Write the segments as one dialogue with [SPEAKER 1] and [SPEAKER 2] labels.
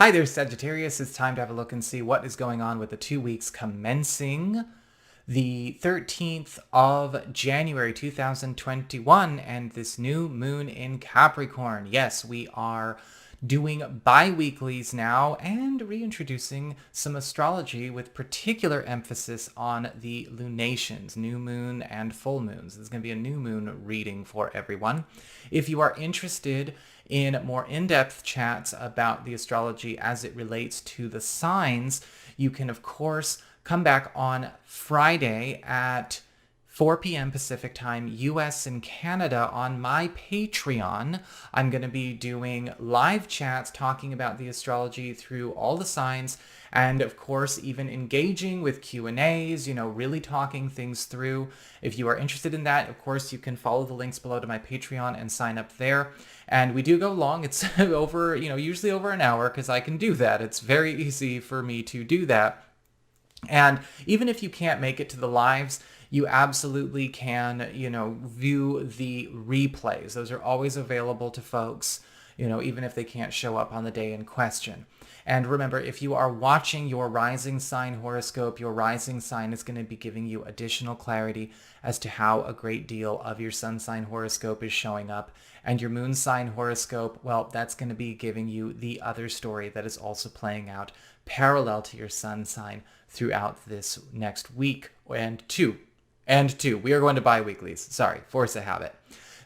[SPEAKER 1] Hi there, Sagittarius. It's time to have a look and see what is going on with the 2 weeks commencing the 13th of January 2021 and this new moon in Capricorn. Yes, we are doing bi-weeklies now and reintroducing some astrology with particular emphasis on the lunations, new moon and full moons. There's going to be a new moon reading for everyone. If you are interested in more in-depth chats about the astrology as it relates to the signs, you can, of course, come back on Friday at 4 p.m. Pacific time, US and Canada, on my Patreon. I'm going to be doing live chats talking about the astrology through all the signs, and of course even engaging with Q&As, really talking things through. If you are interested in that, of course, you can follow the links below to my Patreon and sign up there. And we do go long. It's over, usually over an hour, because I can do that. It's very easy for me to do that. And even if you can't make it to the lives, you absolutely can, view the replays. Those are always available to folks, even if they can't show up on the day in question. And remember, if you are watching your rising sign horoscope, your rising sign is going to be giving you additional clarity as to how a great deal of your sun sign horoscope is showing up. And your moon sign horoscope, well, that's going to be giving you the other story that is also playing out parallel to your sun sign throughout this next week and two. We are going to bi-weeklies. Sorry, force a habit.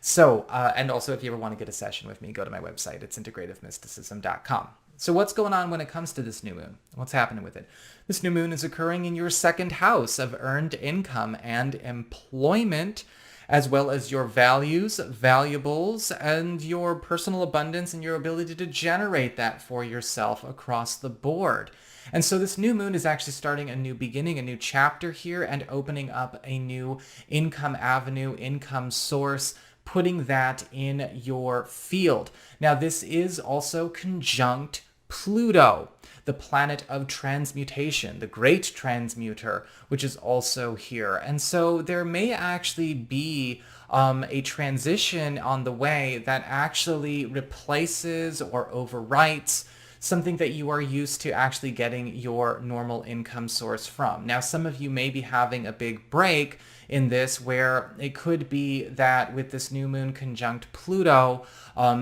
[SPEAKER 1] So, and also if you ever want to get a session with me, go to my website. It's integrativemysticism.com. So what's going on when it comes to this new moon? What's happening with it? This new moon is occurring in your second house of earned income and employment, as well as your values, valuables, and your personal abundance and your ability to generate that for yourself across the board. And so this new moon is actually starting a new beginning, a new chapter here, and opening up a new income avenue, income source, putting that in your field. Now, this is also conjunct Pluto, the planet of transmutation, the great transmuter, which is also here. And so there may actually be a transition on the way that actually replaces or overwrites something that you are used to actually getting your normal income source from. Now, some of you may be having a big break in this, where it could be that with this new moon conjunct Pluto,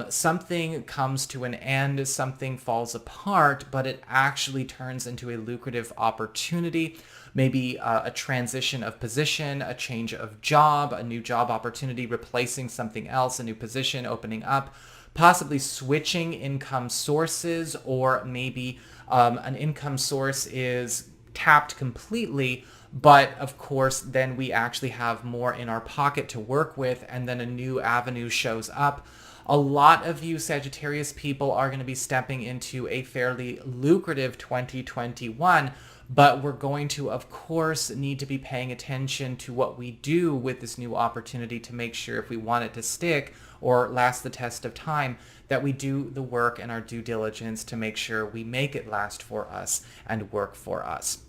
[SPEAKER 1] something comes to an end, something falls apart, but it actually turns into a lucrative opportunity, maybe a transition of position, a change of job, a new job opportunity replacing something else, a new position opening up, possibly switching income sources, or maybe an income source is tapped completely, but of course then we actually have more in our pocket to work with, and then a new avenue shows up. A lot of you Sagittarius people are going to be stepping into a fairly lucrative 2021, but we're going to, of course, need to be paying attention to what we do with this new opportunity to make sure, if we want it to stick or last the test of time, that we do the work and our due diligence to make sure we make it last for us and work for us.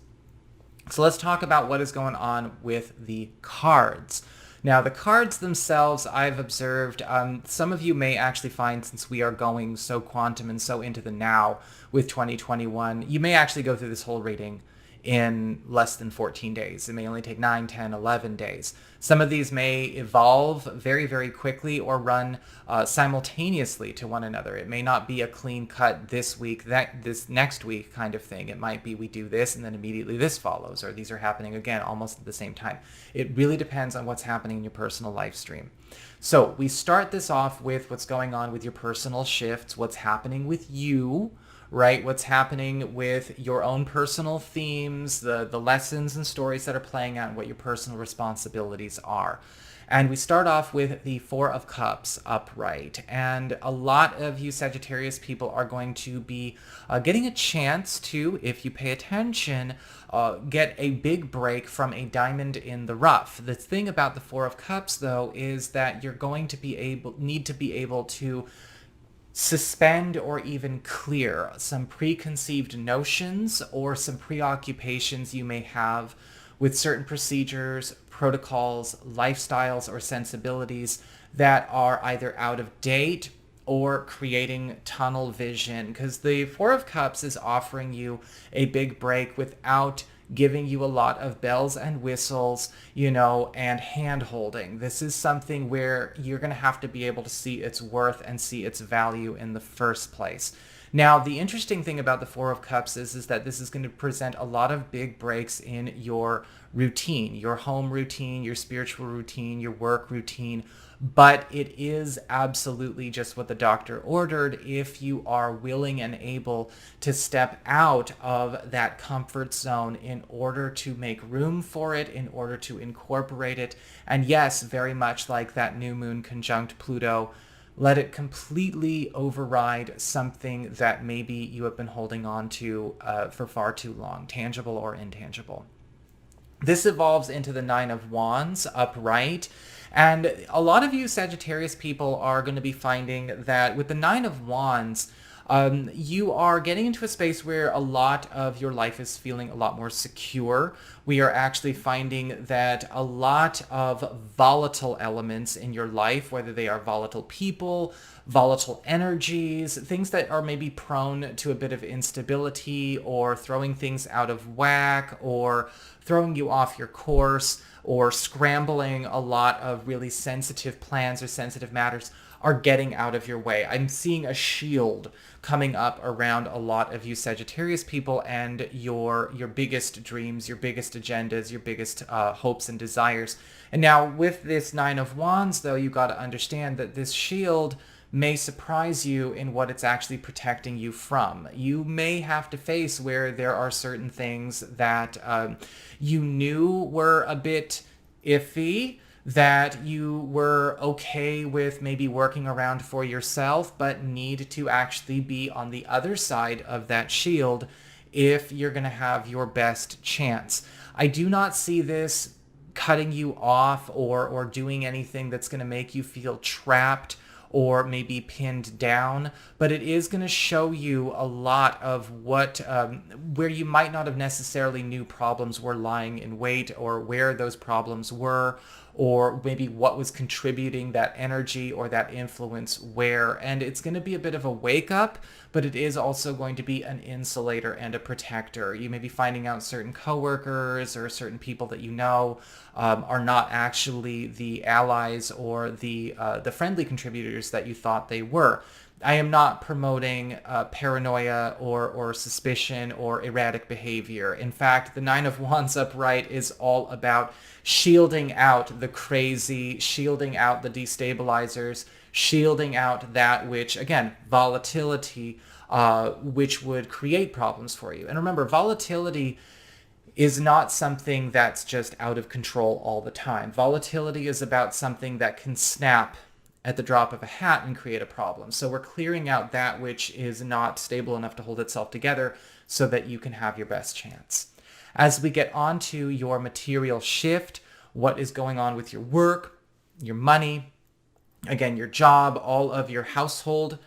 [SPEAKER 1] So let's talk about what is going on with the cards. Now, the cards themselves, I've observed, some of you may actually find, since we are going so quantum and so into the now with 2021, you may actually go through this whole reading in less than 14 days. It may only take 9, 10, 11 days. Some of these may evolve very, very quickly or run simultaneously to one another. It may not be a clean cut this week, this next week kind of thing. It might be we do this and then immediately this follows, or these are happening again almost at the same time. It really depends on what's happening in your personal life stream. So we start this off with what's going on with your personal shifts, what's happening with you, right? What's happening with your own personal themes, the lessons and stories that are playing out, and what your personal responsibilities are. And we start off with the Four of Cups upright. And a lot of you Sagittarius people are going to be getting a chance to, if you pay attention, get a big break from a diamond in the rough. The thing about the Four of Cups, though, is that you're going to need to be able to suspend or even clear some preconceived notions or some preoccupations you may have with certain procedures, protocols, lifestyles, or sensibilities that are either out of date or creating tunnel vision, because the Four of Cups is offering you a big break without giving you a lot of bells and whistles, and hand holding. This is something where you're going to have to be able to see its worth and see its value in the first place. Now, the interesting thing about the Four of Cups is that this is going to present a lot of big breaks in your routine, your home routine, your spiritual routine, your work routine. But it is absolutely just what the doctor ordered if you are willing and able to step out of that comfort zone in order to make room for it, in order to incorporate it. And yes, very much like that new moon conjunct Pluto, let it completely override something that maybe you have been holding on to for far too long, tangible or intangible. This evolves into the Nine of Wands upright. And a lot of you Sagittarius people are going to be finding that with the Nine of Wands, you are getting into a space where a lot of your life is feeling a lot more secure. We are actually finding that a lot of volatile elements in your life, whether they are volatile people, volatile energies, things that are maybe prone to a bit of instability or throwing things out of whack or throwing you off your course or scrambling a lot of really sensitive plans or sensitive matters, are getting out of your way. I'm seeing a shield coming up around a lot of you Sagittarius people and your biggest dreams, your biggest agendas, your biggest hopes and desires. And now with this Nine of Wands, though, you got to understand that this shield may surprise you in what it's actually protecting you from. You may have to face where there are certain things that you knew were a bit iffy, that you were okay with maybe working around for yourself, but need to actually be on the other side of that shield if you're going to have your best chance. I do not see this cutting you off or doing anything that's going to make you feel trapped or maybe pinned down, but it is going to show you a lot of what, where you might not have necessarily knew problems were lying in wait, or where those problems were, or maybe what was contributing that energy or that influence where. And it's going to be a bit of a wake up, but it is also going to be an insulator and a protector. You may be finding out certain coworkers or certain people that you know are not actually the allies or the friendly contributors that you thought they were. I am not promoting paranoia or suspicion or erratic behavior. In fact, the Nine of Wands upright is all about shielding out the crazy, shielding out the destabilizers, shielding out that which, again, volatility, which would create problems for you. And remember, volatility is not something that's just out of control all the time. Volatility is about something that can snap at the drop of a hat and create a problem. So we're clearing out that which is not stable enough to hold itself together so that you can have your best chance. As we get on to your material shift, what is going on with your work, your money, again, your job, all of your household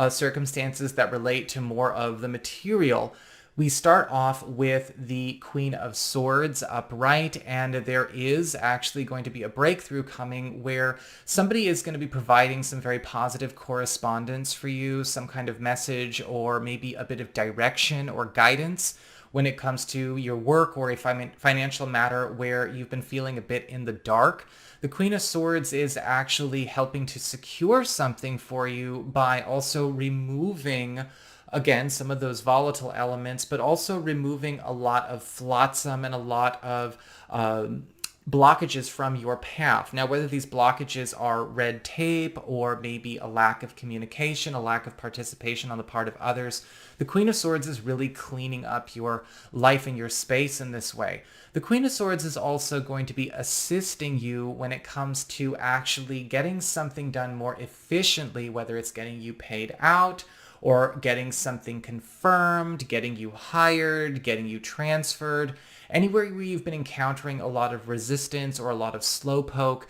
[SPEAKER 1] circumstances that relate to more of the material, we start off with the Queen of Swords upright, and there is actually going to be a breakthrough coming where somebody is going to be providing some very positive correspondence for you, some kind of message or maybe a bit of direction or guidance when it comes to your work or a financial matter where you've been feeling a bit in the dark. The Queen of Swords is actually helping to secure something for you by also removing, again, some of those volatile elements, but also removing a lot of flotsam and a lot of blockages from your path. Now, whether these blockages are red tape or maybe a lack of communication, a lack of participation on the part of others, the Queen of Swords is really cleaning up your life and your space in this way. The Queen of Swords is also going to be assisting you when it comes to actually getting something done more efficiently, whether it's getting you paid out, or getting something confirmed, getting you hired, getting you transferred. Anywhere where you've been encountering a lot of resistance or a lot of slowpoke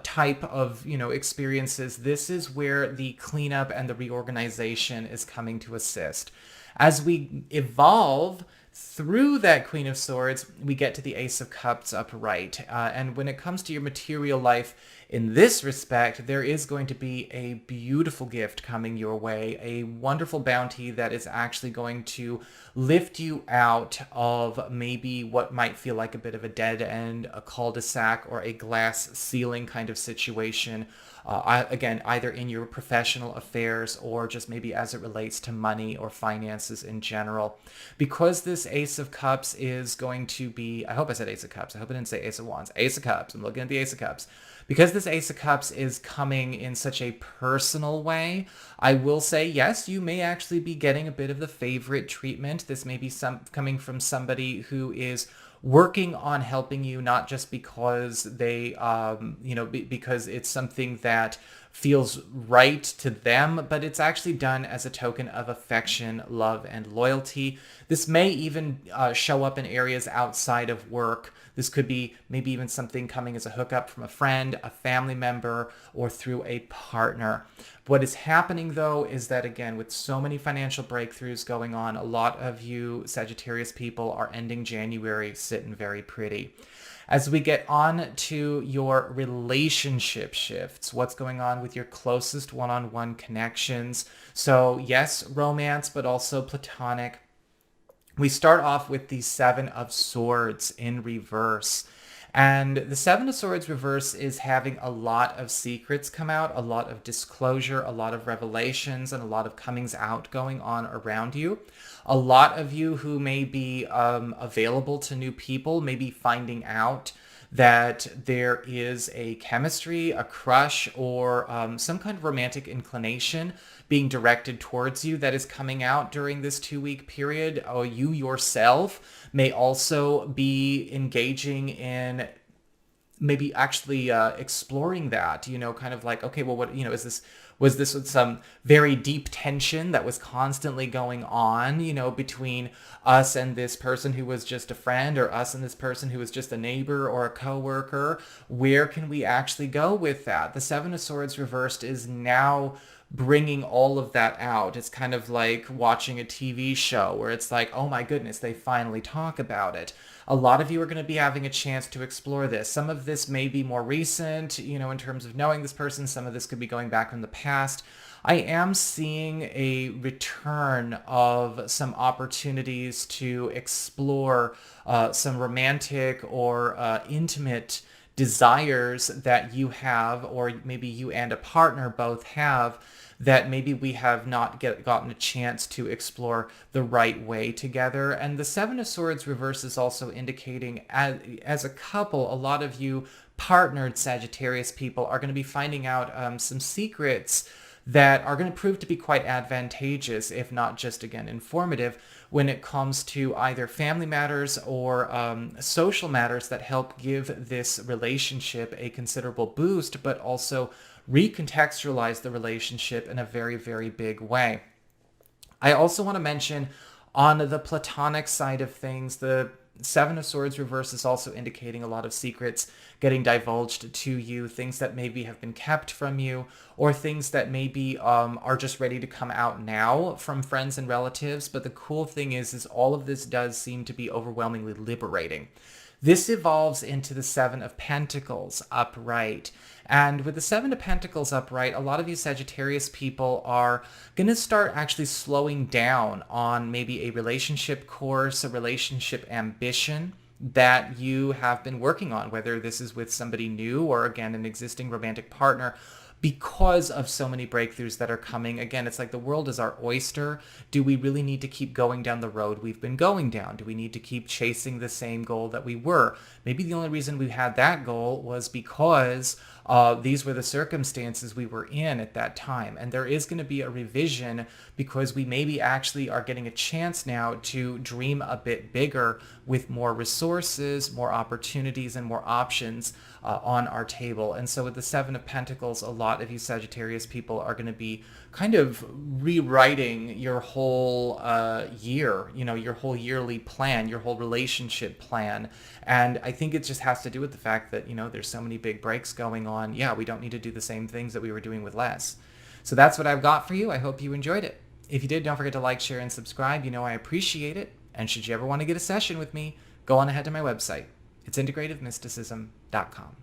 [SPEAKER 1] type of experiences, this is where the cleanup and the reorganization is coming to assist. As we evolve through that Queen of Swords, we get to the Ace of Cups upright. And when it comes to your material life, In this respect, there is going to be a beautiful gift coming your way, a wonderful bounty that is actually going to lift you out of maybe what might feel like a bit of a dead end, a cul-de-sac, or a glass ceiling kind of situation. Again, either in your professional affairs or just maybe as it relates to money or finances in general. Because this Ace of Cups is going to be, I hope I said Ace of Cups. I hope I didn't say Ace of Wands. Ace of Cups. I'm looking at the Ace of Cups. Because this Ace of Cups is coming in such a personal way, I will say, yes, you may actually be getting a bit of the favorite treatment. This may be coming from somebody who is working on helping you, not just because they, because it's something that feels right to them, but it's actually done as a token of affection, love, and loyalty. This may even show up in areas outside of work. This could be maybe even something coming as a hookup from a friend, a family member, or through a partner. What is happening, though, is that, again, with so many financial breakthroughs going on, a lot of you Sagittarius people are ending January sitting very pretty. As we get on to your relationship shifts, what's going on with your closest one-on-one connections? So, yes, romance, but also platonic. We start off with the Seven of Swords in reverse. And the Seven of Swords reverse is having a lot of secrets come out, a lot of disclosure, a lot of revelations, and a lot of comings out going on around you. A lot of you who may be available to new people may be finding out that there is a chemistry, a crush, or some kind of romantic inclination being directed towards you that is coming out during this 2-week period. Or you yourself may also be engaging in maybe actually exploring that, kind of like, okay, well, what, was this with some very deep tension that was constantly going on, between us and this person who was just a friend, or us and this person who was just a neighbor or a coworker? Where can we actually go with that? The Seven of Swords reversed is now bringing all of that out. It's kind of like watching a TV show where it's like, oh my goodness, they finally talk about it. A lot of you are going to be having a chance to explore this. Some of this may be more recent, in terms of knowing this person. Some of this could be going back in the past. I am seeing a return of some opportunities to explore some romantic or intimate desires that you have, or maybe you and a partner both have, that maybe we have not gotten a chance to explore the right way together. And the Seven of Swords reverse is also indicating, as a couple, a lot of you partnered Sagittarius people are going to be finding out some secrets that are going to prove to be quite advantageous, if not just, again, informative, when it comes to either family matters or social matters that help give this relationship a considerable boost, but also recontextualize the relationship in a very, very big way. I also want to mention, on the platonic side of things, the Seven of Swords reverse is also indicating a lot of secrets getting divulged to you, things that maybe have been kept from you, or things that maybe are just ready to come out now from friends and relatives. But the cool thing is all of this does seem to be overwhelmingly liberating. This evolves into the Seven of Pentacles upright. And with the Seven of Pentacles upright, a lot of you Sagittarius people are going to start actually slowing down on maybe a relationship course, a relationship ambition that you have been working on, whether this is with somebody new or, again, an existing romantic partner. Because of so many breakthroughs that are coming. Again, it's like the world is our oyster. Do we really need to keep going down the road we've been going down? Do we need to keep chasing the same goal that we were? Maybe the only reason we had that goal was because these were the circumstances we were in at that time. And there is going to be a revision because we maybe actually are getting a chance now to dream a bit bigger with more resources, more opportunities, and more options on our table. And so with the Seven of Pentacles, a lot of you Sagittarius people are going to be kind of rewriting your whole year, your whole yearly plan, your whole relationship plan. And I think it just has to do with the fact that, there's so many big breaks going on. Yeah, we don't need to do the same things that we were doing with less. So that's what I've got for you. I hope you enjoyed it. If you did, don't forget to like, share, and subscribe. I appreciate it. And should you ever want to get a session with me, go on ahead to my website. It's integrativemysticism.com.